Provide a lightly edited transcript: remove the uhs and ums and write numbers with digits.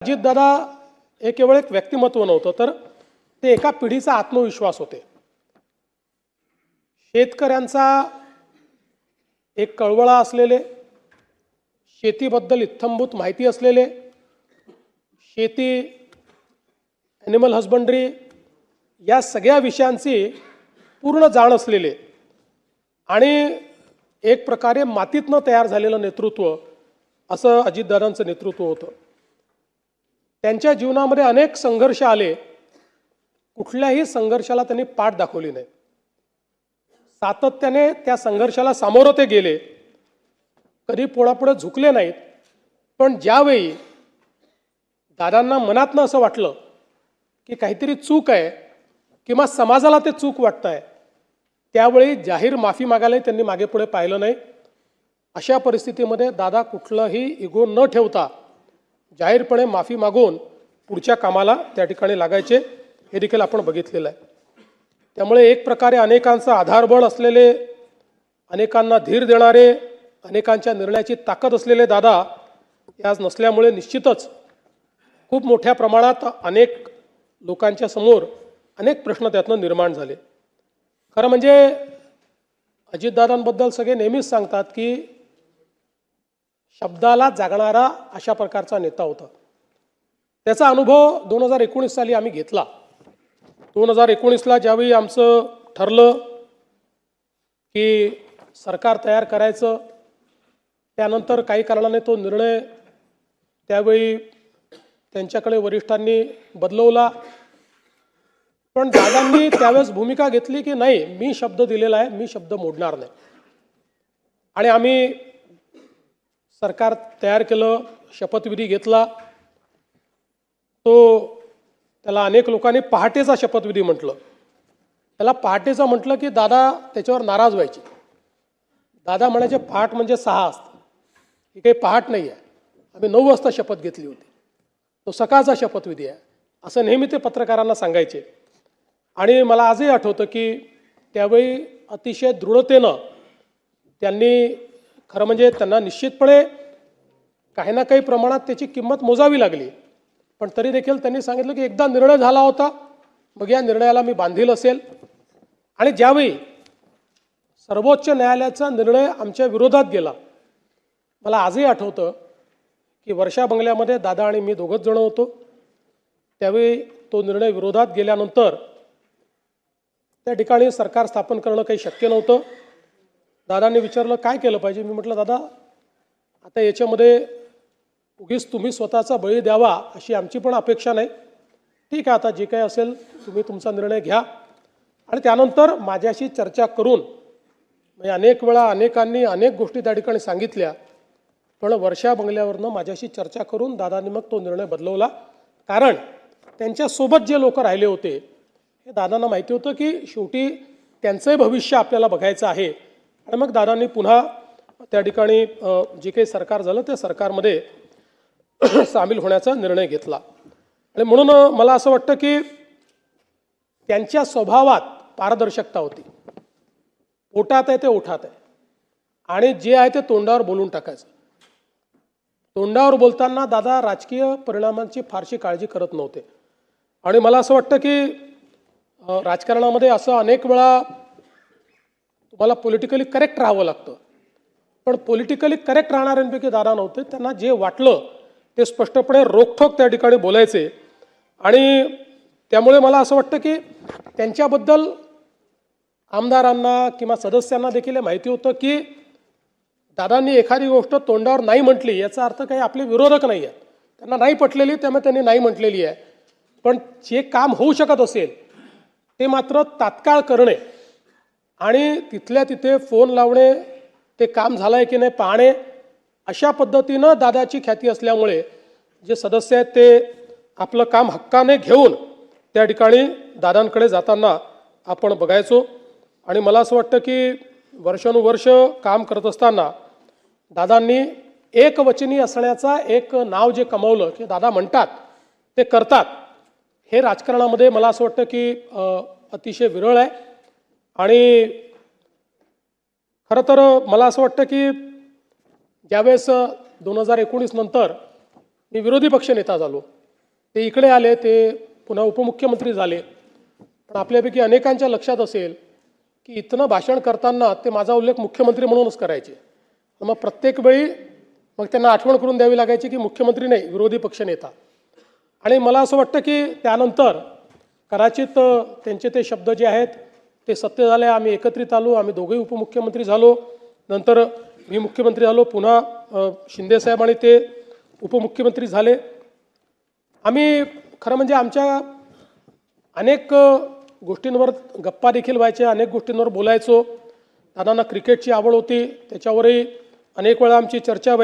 अजितदादा हे केवळ एक व्यक्तिमत्व नव्हतं, तर ते एका पिढीचा आत्मविश्वास होते। शेतकऱ्यांचा एक कळवळा असलेले, शेतीबद्दल इत्थंभूत माहिती असलेले, शेती, ॲनिमल हस्बंडरी या सगळ्या विषयांची पूर्ण जाण असलेले आणि एक प्रकारे मातीतनं तयार झालेलं नेतृत्व असं अजितदादांचं नेतृत्व होतं। त्यांच्या जीवनामध्ये अनेक संघर्ष आले, कुठल्याही संघर्षाला त्यांनी पाठ दाखवली नाही। सातत्याने त्या संघर्षाला सामोरं ते गेले, कधी पोळापुढे झुकले नाहीत। पण ज्यावेळी दादांना मनातनं असं वाटलं की काहीतरी चूक आहे किंवा समाजाला ते चूक वाटतंय, त्यावेळी जाहीर माफी मागायलाही त्यांनी मागे पुढे पाहिलं नाही। अशा परिस्थितीमध्ये दादा कुठलाही इगो न ठेवता जाहीरपणे माफी मागून पुढच्या कामाला त्या ठिकाणी लागायचे, हे देखील आपण बघितलेलं आहे। त्यामुळे एक प्रकारे अनेकांचा आधारबळ असलेले, अनेकांना धीर देणारे, अनेकांच्या निर्णयाची ताकद असलेले दादा आज नसल्यामुळे निश्चितच खूप मोठ्या प्रमाणात अनेक लोकांच्या समोर अनेक प्रश्न त्यातनं निर्माण झाले। खरं म्हणजे अजितदादांबद्दल सगळे नेहमीच सांगतात की शब्दाला जागणारा अशा प्रकारचा नेता होता। त्याचा अनुभव 2019 साली आम्ही घेतला। 2019ला ज्यावेळी आमचं ठरलं की सरकार तयार करायचं, त्यानंतर काही कारणाने तो निर्णय त्यावेळी त्यांच्याकडे वरिष्ठांनी बदलवला। पण दादांनी त्यावेळेस भूमिका घेतली की नाही, मी शब्द दिलेला आहे, मी शब्द मोडणार नाही। आणि आम्ही सरकार तयार केलं, शपथविधी घेतला। त्याला अनेक लोकांनी पहाटेचा शपथविधी म्हटलं। त्याला पहाटेचा म्हटलं की दादा त्याच्यावर नाराज व्हायचे। दादा म्हणायचे पहाट म्हणजे 6 असतं, ही काही पहाट नाही आहे, आम्ही 9 वाजता शपथ घेतली होती, तो सकाळचा शपथविधी आहे, असं नेहमी ते पत्रकारांना सांगायचे। आणि मला आजही आठवतं की त्यावेळी अतिशय दृढतेनं त्यांनी, खरं म्हणजे त्यांना निश्चितपणे काही ना काही प्रमाणात त्याची किंमत मोजावी लागली, पण तरी देखील त्यांनी सांगितलं की एकदा निर्णय झाला होता, मग या निर्णयाला मी बांधील असेल। आणि ज्यावेळी सर्वोच्च न्यायालयाचा निर्णय आमच्या विरोधात गेला, मला आजही आठवतं की वर्षा बंगल्यामध्ये दादा आणि मी दोघंच जण होतो। त्यावेळी तो निर्णय विरोधात गेल्यानंतर त्या ठिकाणी सरकार स्थापन करणं काही शक्य नव्हतं। दादांनी विचारलं काय केलं पाहिजे, मी म्हटलं दादा आता याच्यामध्ये उगीच तुम्ही स्वतःचा बळी द्यावा अशी आमची पण अपेक्षा नाही, ठीक आहे आता जे काही असेल तुम्ही तुमचा निर्णय घ्या। आणि त्यानंतर माझ्याशी चर्चा करून, म्हणजे अनेक वेळा अनेकांनी अनेक गोष्टी त्या ठिकाणी सांगितल्या, पण वर्षा बंगल्यावरनं माझ्याशी चर्चा करून दादांनी मग तो निर्णय बदलवला। कारण त्यांच्यासोबत जे लोक राहिले होते हे दादांना माहिती होतं की शेवटी त्यांचंही भविष्य आपल्याला बघायचं आहे। आणि मग दादांनी पुन्हा त्या ठिकाणी जे काही सरकार झालं त्या सरकारमध्ये सामील होण्याचा निर्णय घेतला। आणि म्हणून मला असं वाटतं की त्यांच्या स्वभावात पारदर्शकता होती। ओठात आहे ते ओठात आहे, आणि जे आहे ते तोंडावर बोलून टाकायचं। तोंडावर बोलताना दादा राजकीय परिणामांची फारशी काळजी करत नव्हते। आणि मला असं वाटतं की राजकारणामध्ये असं अनेक वेळा तुम्हाला पॉलिटिकली करेक्ट राहावं लागतं, पण पॉलिटिकली करेक्ट राहणाऱ्यांपैकी दादा नव्हते। त्यांना जे वाटलं ते स्पष्टपणे रोखठोक त्या ठिकाणी बोलायचे। आणि त्यामुळे मला असं वाटतं की त्यांच्याबद्दल आमदारांना किंवा सदस्यांना देखील माहिती होतं की दादांनी एखादी गोष्ट तोंडावर नाही म्हटली याचा अर्थ काही आपले विरोधक नाही आहेत, त्यांना नाही पटलेली, त्यामुळे त्यांनी नाही म्हटलेली आहे। पण जे काम होऊ शकत असेल ते मात्र तात्काळ करणे आणि तिथल्या तिथे फोन लावणे, ते काम झालं आहे की नाही पाहणे, अशा पद्धतीनं दादाची ख्याती असल्यामुळे जे सदस्य आहेत ते आपलं काम हक्काने घेऊन त्या ठिकाणी दादांकडे जाताना आपण बघायचो। आणि मला असं वाटतं की वर्षानुवर्ष काम करत असताना दादांनी एकवचनी असण्याचा एक नाव जे कमावलं की दादा म्हणतात ते करतात, हे राजकारणामध्ये मला असं वाटतं की अतिशय विरळ आहे। आणि खरं तर मला असं वाटतं की ज्यावेळेस 2019 नंतर मी विरोधी पक्षनेता झालो, ते इकडे आले, ते पुन्हा उपमुख्यमंत्री झाले. पण आपल्यापैकी अनेकांच्या लक्षात असेल की इथनं भाषण करताना ते माझा उल्लेख मुख्यमंत्री म्हणूनच करायचे. मग प्रत्येक वेळी मग त्यांना आठवण करून द्यावी लागायची की मुख्यमंत्री नाही, विरोधी पक्षनेता. आणि मला असं वाटतं की त्यानंतर कदाचित त्यांचे ते शब्द जे आहेत ते सत्य झाले. आम्ही एकत्रित आलो, आम्ही दोघेही उपमुख्यमंत्री झालो, नंतर मी मुख्यमंत्री झालो, पुन्हा शिंदेसाहेब आणि ते उपमुख्यमंत्री झाले. आम्ही खरं म्हणजे आमच्या अनेक गोष्टींवर गप्पा देखील व्हायच्या, अनेक गोष्टींवर बोलायचो. दादांना क्रिकेटची आवड होती, त्याच्यावरही अनेक वेळा आमची चर्चा व्हायची.